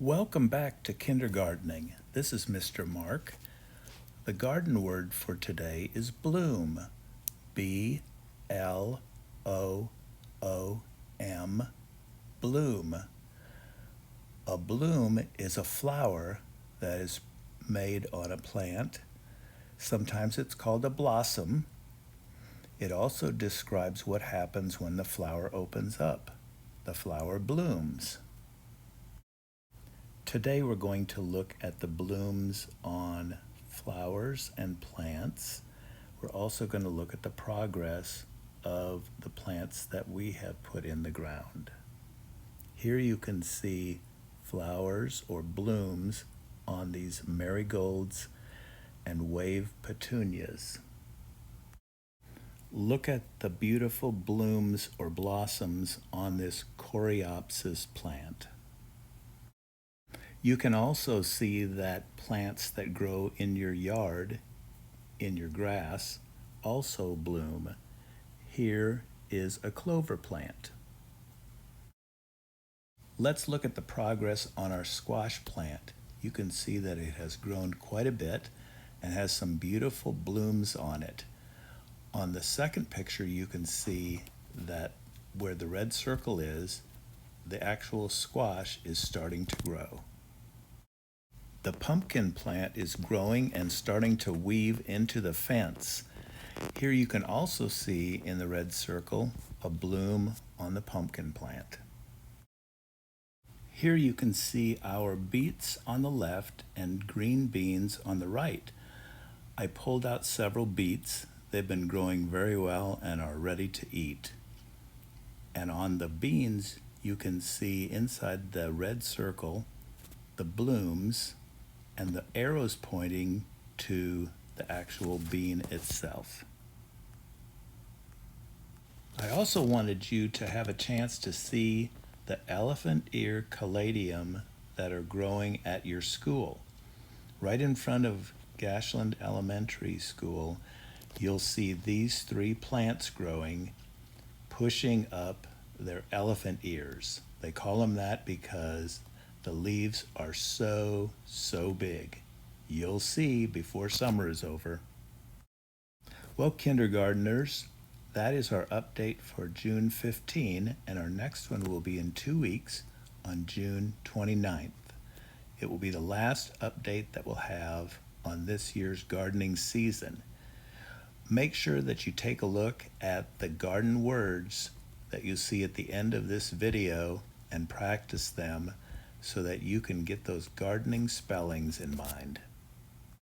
Welcome back to Kindergardening. This is Mr. Mark. The garden word for today is bloom. B-L-O-O-M, bloom. A bloom is a flower that is made on a plant. Sometimes it's called a blossom. It also describes what happens when the flower opens up. The flower blooms. Today we're going to look at the blooms on flowers and plants. We're also going to look at the progress of the plants that we have put in the ground. Here you can see flowers or blooms on these marigolds and wave petunias. Look at the beautiful blooms or blossoms on this coreopsis plant. You can also see that plants that grow in your yard, in your grass, also bloom. Here is a clover plant. Let's look at the progress on our squash plant. You can see that it has grown quite a bit and has some beautiful blooms on it. On the second picture, you can see that where the red circle is, the actual squash is starting to grow. The pumpkin plant is growing and starting to weave into the fence. Here you can also see in the red circle a bloom on the pumpkin plant. Here you can see our beets on the left and green beans on the right. I pulled out several beets. They've been growing very well and are ready to eat. And on the beans, you can see inside the red circle the blooms and the arrows pointing to the actual bean itself. I also wanted you to have a chance to see the elephant ear caladium that are growing at your school. Right in front of Gashland Elementary School, you'll see these three plants growing, pushing up their elephant ears. They call them that because the leaves are so big. You'll see before summer is over. Well, kindergartners, that is our update for June 15, and our next one will be in 2 weeks on June 29th. It will be the last update that we'll have on this year's gardening season. Make sure that you take a look at the garden words that you see at the end of this video and practice them so that you can get those gardening spellings in mind.